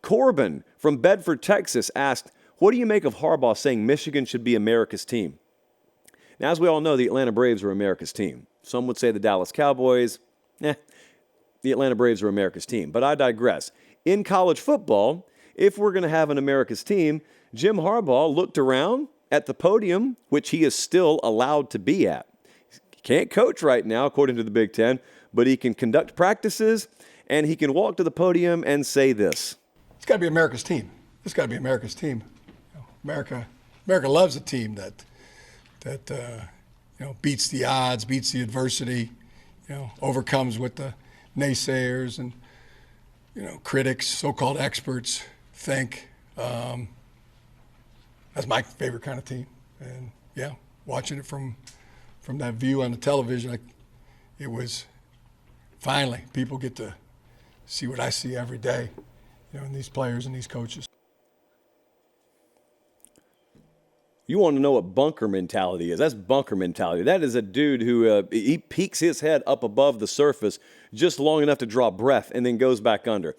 Corbin from Bedford, Texas asked, what do you make of Harbaugh saying Michigan should be America's team? Now, as we all know, the Atlanta Braves are America's team. Some would say the Dallas Cowboys. The Atlanta Braves are America's team. But I digress. In college football, if we're going to have an America's team, Jim Harbaugh looked around at the podium, which he is still allowed to be at. He can't coach right now, according to the Big Ten, but he can conduct practices, and he can walk to the podium and say this. It's got to be America's team. It's got to be America's team. America loves a team that beats the odds, beats the adversity, overcomes what the naysayers and critics, so-called experts think. That's my favorite kind of team. And watching it from that view on the television, it was finally people get to see what I see every day, in these players and these coaches. You want to know what bunker mentality is? That's bunker mentality. That is a dude who he peeks his head up above the surface just long enough to draw breath and then goes back under.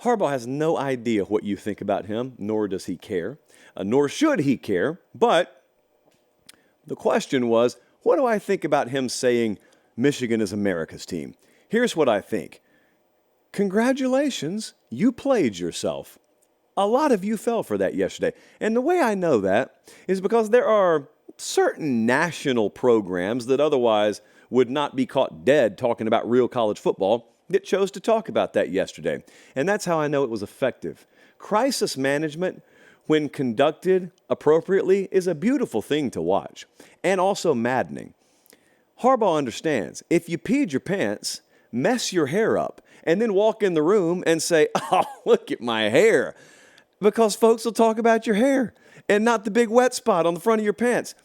Harbaugh has no idea what you think about him, nor does he care, nor should he care. But the question was, what do I think about him saying Michigan is America's team? Here's what I think. Congratulations, you played yourself. A lot of you fell for that yesterday. And the way I know that is because there are certain national programs that otherwise would not be caught dead talking about real college football that chose to talk about that yesterday. And that's how I know it was effective. Crisis management, when conducted appropriately, is a beautiful thing to watch and also maddening. Harbaugh understands if you peed your pants, mess your hair up, and then walk in the room and say, oh, look at my hair. Because folks will talk about your hair and not the big wet spot on the front of your pants.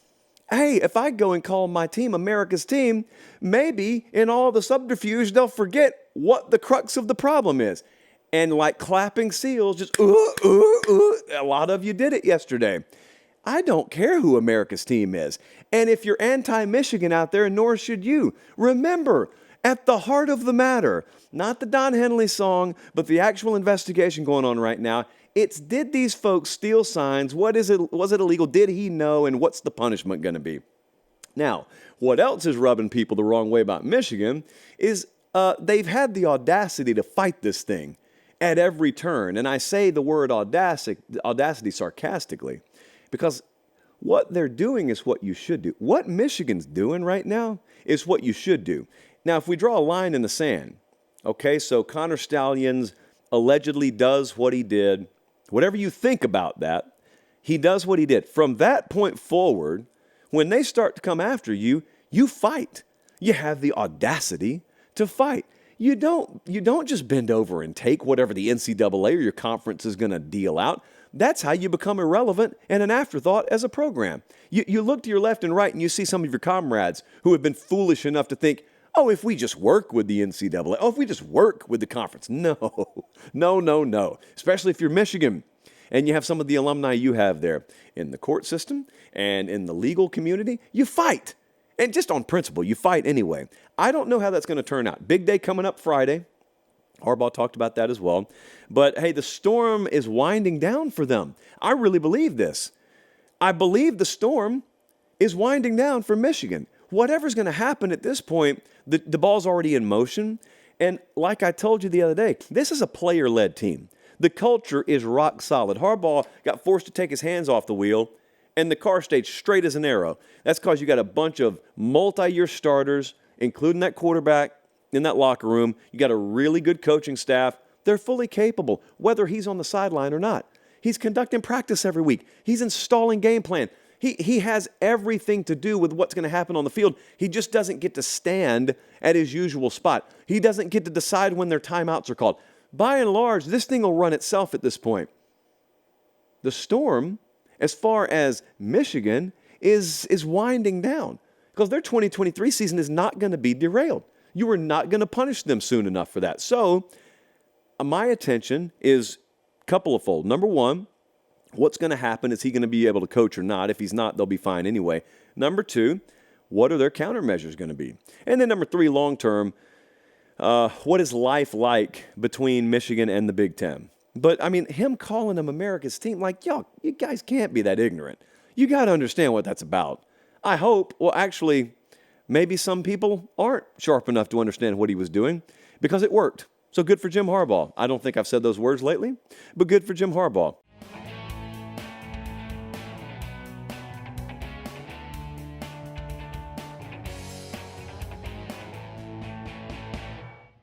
Hey, if I go and call my team America's team, maybe in all the subterfuge, they'll forget what the crux of the problem is. And like clapping seals, just, a lot of you did it yesterday. I don't care who America's team is. And if you're anti-Michigan out there, nor should you, remember, at the heart of the matter, not the Don Henley song, but the actual investigation going on right now, it's did these folks steal signs? What is it? Was it illegal? Did he know? And what's the punishment going to be? Now, what else is rubbing people the wrong way about Michigan is they've had the audacity to fight this thing at every turn. And I say the word audacity sarcastically because what they're doing is what you should do. What Michigan's doing right now is what you should do. Now, if we draw a line in the sand, okay, so Connor Stalions allegedly does what he did. Whatever you think about that, he does what he did. From that point forward, when they start to come after you, you fight. You have the audacity to fight. You don't just bend over and take whatever the NCAA or your conference is going to deal out. That's how you become irrelevant and an afterthought as a program. You look to your left and right and you see some of your comrades who have been foolish enough to think, oh, if we just work with the NCAA, if we just work with the conference. No. Especially if you're Michigan and you have some of the alumni you have there in the court system and in the legal community, you fight. And just on principle, you fight anyway. I don't know how that's going to turn out. Big day coming up Friday. Harbaugh talked about that as well. But, hey, the storm is winding down for them. I really believe this. I believe the storm is winding down for Michigan. Whatever's going to happen at this point, the ball's already in motion. And like I told you the other day, this is a player-led team. The culture is rock solid. Harbaugh got forced to take his hands off the wheel, and the car stayed straight as an arrow. That's because you got a bunch of multi-year starters, including that quarterback in that locker room. You got a really good coaching staff. They're fully capable, whether he's on the sideline or not. He's conducting practice every week. He's installing game plan. He has everything to do with what's going to happen on the field. He just doesn't get to stand at his usual spot. He doesn't get to decide when their timeouts are called. By and large, this thing will run itself at this point. The storm, as far as Michigan, is winding down because their 2023 season is not going to be derailed. You are not going to punish them soon enough for that. So my attention is a couple of fold. Number one, what's going to happen? Is he going to be able to coach or not? If he's not, they'll be fine anyway. Number two, what are their countermeasures going to be? And then number three, long-term, what is life like between Michigan and the Big Ten? But I mean, him calling them America's team, like, y'all, you guys can't be that ignorant. You got to understand what that's about. I hope, well, actually, maybe some people aren't sharp enough to understand what he was doing because it worked. So good for Jim Harbaugh. I don't think I've said those words lately, but good for Jim Harbaugh.